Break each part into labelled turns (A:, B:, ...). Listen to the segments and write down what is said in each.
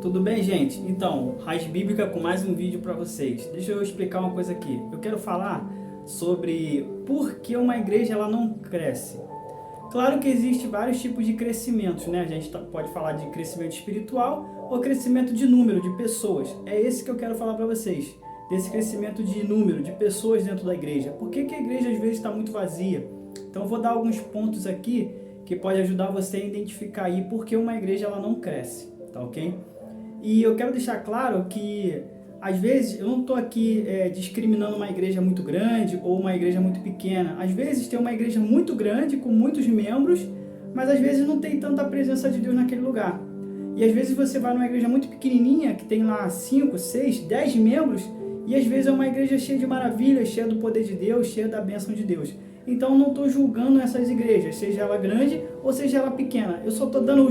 A: tudo bem, gente? Então, Raiz Bíblica com mais um vídeo para vocês. Deixa eu explicar uma coisa aqui. Eu quero falar sobre por que uma igreja ela não cresce. Claro que existe vários tipos de crescimentos, né? A gente pode falar de crescimento espiritual ou crescimento de número de pessoas. É esse que eu quero falar para vocês, desse crescimento de número de pessoas dentro da igreja. Por que a igreja às vezes está muito vazia? Então eu vou dar alguns pontos aqui que pode ajudar você a identificar aí por que uma igreja ela não cresce, tá ok? E eu quero deixar claro que às vezes eu não estou aqui discriminando uma igreja muito grande ou uma igreja muito pequena. Às vezes tem uma igreja muito grande com muitos membros, mas às vezes não tem tanta presença de Deus naquele lugar. E às vezes você vai numa igreja muito pequenininha, que tem lá 5, 6, 10 membros, e às vezes é uma igreja cheia de maravilhas, cheia do poder de Deus, cheia da bênção de Deus. Então eu não estou julgando essas igrejas, seja ela grande ou seja ela pequena. Eu só estou dando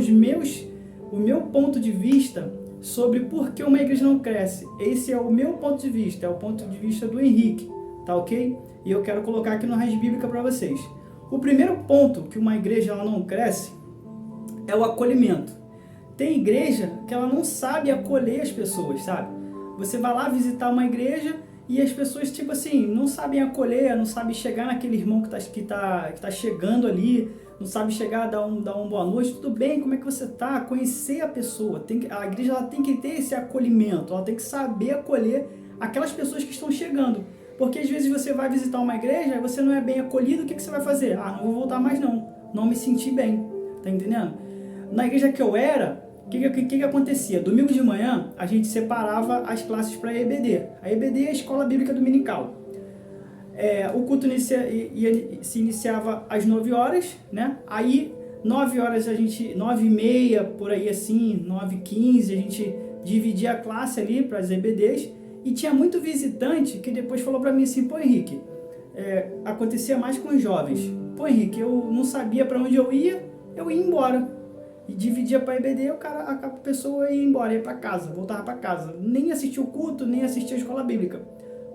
A: o meu ponto de vista sobre por que uma igreja não cresce. Esse é o meu ponto de vista, é o ponto de vista do Henrique, tá ok? E eu quero colocar aqui no Raiz Bíblica para vocês. O primeiro ponto que uma igreja ela não cresce é o acolhimento. Tem igreja que ela não sabe acolher as pessoas, sabe? Você vai lá visitar uma igreja e as pessoas, tipo assim, não sabem acolher, não sabem chegar naquele irmão que tá chegando ali, não sabe chegar, dar um boa noite, tudo bem, como é que você tá? Conhecer a pessoa. A igreja ela tem que ter esse acolhimento, ela tem que saber acolher aquelas pessoas que estão chegando. Porque às vezes você vai visitar uma igreja e você não é bem acolhido, o que você vai fazer? Ah, não vou voltar mais não me senti bem, tá entendendo? Na igreja que eu era, o que acontecia? Domingo de manhã, a gente separava as classes para a EBD. A EBD é a Escola Bíblica Dominical. O culto se iniciava às 9 horas, né? Aí, 9 horas 9h30, por aí assim, 9h15, a gente dividia a classe ali para as EBDs. E tinha muito visitante que depois falou para mim assim, pô Henrique, acontecia mais com os jovens. Pô Henrique, eu não sabia para onde eu ia embora. E dividia para EBD, a pessoa ia embora, ia para casa, voltava para casa. Nem assistia o culto, nem assistia a escola bíblica.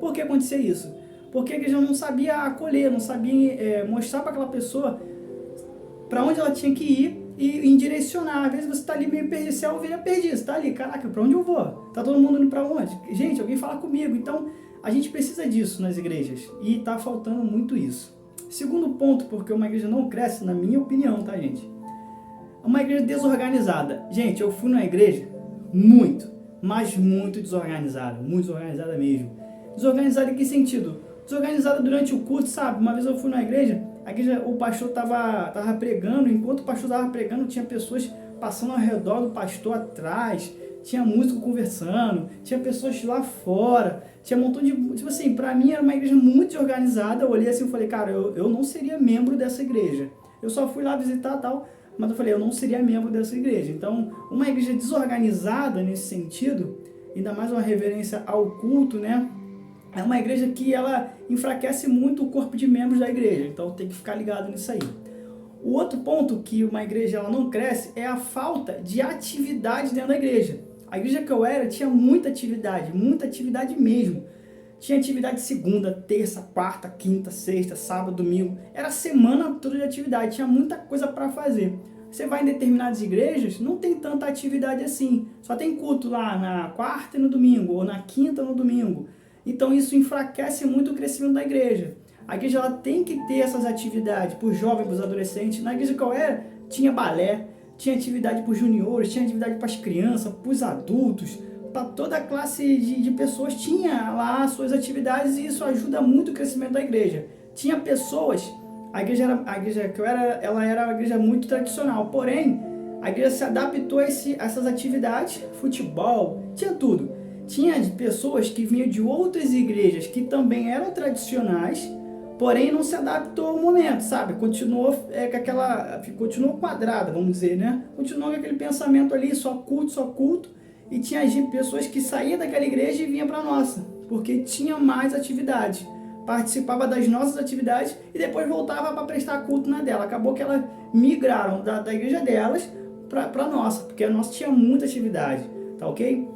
A: Por que acontecia isso? Porque a igreja não sabia acolher, não sabia mostrar para aquela pessoa para onde ela tinha que ir e direcionar. Às vezes você está ali meio perdido, você é ovelha perdida, você está ali, caraca, para onde eu vou? Tá todo mundo indo para onde? Gente, alguém fala comigo. Então, a gente precisa disso nas igrejas e está faltando muito isso. Segundo ponto, porque uma igreja não cresce, na minha opinião, tá, gente? Uma igreja desorganizada. Gente, eu fui numa igreja muito desorganizada mesmo. Desorganizada em que sentido? Desorganizada durante o culto, sabe? Uma vez eu fui numa igreja, o pastor tava pregando, enquanto o pastor tava pregando, tinha pessoas passando ao redor do pastor atrás, tinha músico conversando, tinha pessoas lá fora, tinha um montão de... Tipo assim, pra mim era uma igreja muito desorganizada. Eu olhei assim e falei, cara, eu não seria membro dessa igreja. Eu só fui lá visitar tal... Mas eu falei, eu não seria membro dessa igreja. Então, uma igreja desorganizada nesse sentido, ainda mais uma reverência ao culto, né? É uma igreja que ela enfraquece muito o corpo de membros da igreja. Então, tem que ficar ligado nisso aí. O outro ponto que uma igreja ela não cresce é a falta de atividade dentro da igreja. A igreja que eu era tinha muita atividade mesmo. Tinha atividade segunda, terça, quarta, quinta, sexta, sábado, domingo. Era a semana toda de atividade, tinha muita coisa para fazer. Você vai em determinadas igrejas, não tem tanta atividade assim. Só tem culto lá na quarta e no domingo, ou na quinta e no domingo. Então isso enfraquece muito o crescimento da igreja. A igreja ela tem que ter essas atividades para os jovens, para os adolescentes. Na igreja que eu era, tinha balé, tinha atividade para os juniores, tinha atividade para as crianças, para os adultos, para toda a classe de pessoas, tinha lá suas atividades e isso ajuda muito o crescimento da igreja. Tinha pessoas, a igreja que eu era, ela era uma igreja muito tradicional, porém, a igreja se adaptou a essas atividades, futebol, tinha tudo. Tinha pessoas que vinham de outras igrejas que também eram tradicionais, porém não se adaptou ao momento, sabe? Continuou continuou quadrada, vamos dizer, né? Continuou com aquele pensamento ali, só culto. E tinha pessoas que saíam daquela igreja e vinham para a nossa, porque tinha mais atividade. Participava das nossas atividades e depois voltava para prestar culto na dela. Acabou que elas migraram da igreja delas para a nossa, porque a nossa tinha muita atividade, tá ok?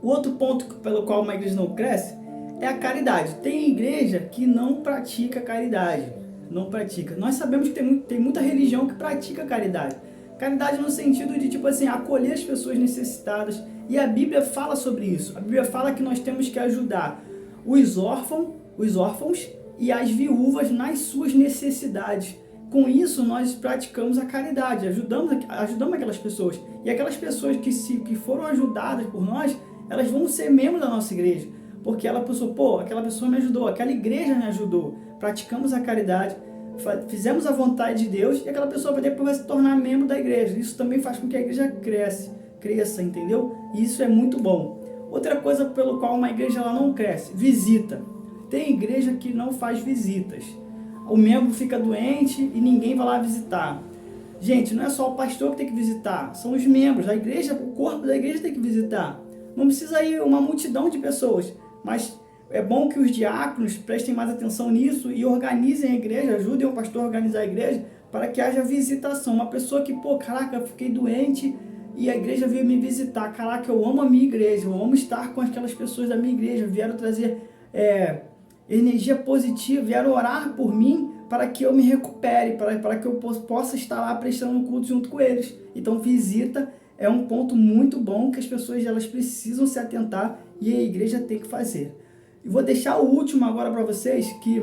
A: O outro ponto pelo qual uma igreja não cresce é a caridade. Tem igreja que não pratica caridade, não pratica. Nós sabemos que tem muita religião que pratica caridade. Caridade no sentido de, tipo assim, acolher as pessoas necessitadas. E a Bíblia fala sobre isso. A Bíblia fala que nós temos que ajudar os órfãos e as viúvas nas suas necessidades. Com isso, nós praticamos a caridade, ajudamos aquelas pessoas. E aquelas pessoas que foram ajudadas por nós, elas vão ser membros da nossa igreja. Porque ela pensou, pô, aquela pessoa me ajudou, aquela igreja me ajudou. Praticamos a caridade, fizemos a vontade de Deus, e aquela pessoa depois vai se tornar membro da igreja. Isso também faz com que a igreja cresça, entendeu? E isso é muito bom. Outra coisa pelo qual uma igreja ela não cresce, visita. Tem igreja que não faz visitas. O membro fica doente e ninguém vai lá visitar. Gente, não é só o pastor que tem que visitar, são os membros, a igreja, o corpo da igreja tem que visitar. Não precisa ir uma multidão de pessoas, mas é bom que os diáconos prestem mais atenção nisso e organizem a igreja, ajudem o pastor a organizar a igreja para que haja visitação. Uma pessoa que, pô, caraca, eu fiquei doente e a igreja veio me visitar. Caraca, eu amo a minha igreja, eu amo estar com aquelas pessoas da minha igreja, vieram trazer energia positiva, vieram orar por mim para que eu me recupere, para que eu possa estar lá prestando um culto junto com eles. Então, visita é um ponto muito bom que as pessoas elas precisam se atentar e a igreja tem que fazer. E vou deixar o último agora para vocês, que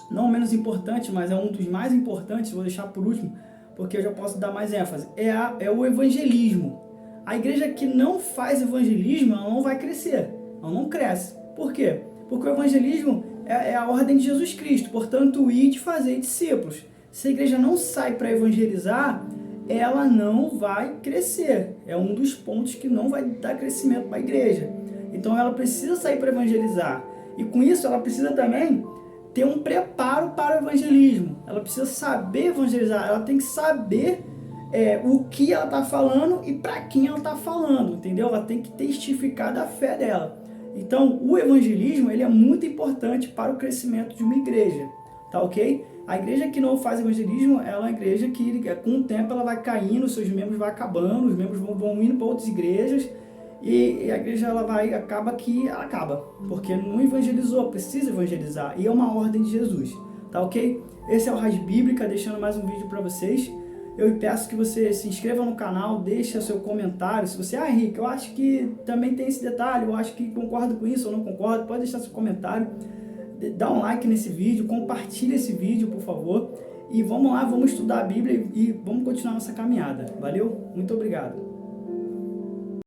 A: não menos importante, mas é um dos mais importantes, vou deixar por último, porque eu já posso dar mais ênfase, é o evangelismo. A igreja que não faz evangelismo, ela não vai crescer, ela não cresce. Por quê? Porque o evangelismo é a ordem de Jesus Cristo, portanto, ide fazer discípulos. Se a igreja não sai para evangelizar, ela não vai crescer. É um dos pontos que não vai dar crescimento para a igreja. Então ela precisa sair para evangelizar. E com isso ela precisa também ter um preparo para o evangelismo. Ela precisa saber evangelizar, ela tem que saber o que ela está falando e para quem ela está falando, entendeu? Ela tem que testificar da fé dela. Então o evangelismo ele é muito importante para o crescimento de uma igreja, tá ok? A igreja que não faz evangelismo, ela é uma igreja que com o tempo ela vai caindo, seus membros vão acabando, os membros vão indo para outras igrejas, e a igreja ela acaba, porque não evangelizou, precisa evangelizar, e é uma ordem de Jesus, tá ok? Esse é o Raiz Bíblica, deixando mais um vídeo para vocês. Eu peço que você se inscreva no canal, deixe seu comentário. Se você, Henrique, eu acho que também tem esse detalhe, eu acho que concordo com isso ou não concordo, pode deixar seu comentário. Dá um like nesse vídeo, compartilha esse vídeo, por favor. E vamos lá, vamos estudar a Bíblia e vamos continuar nossa caminhada. Valeu? Muito obrigado.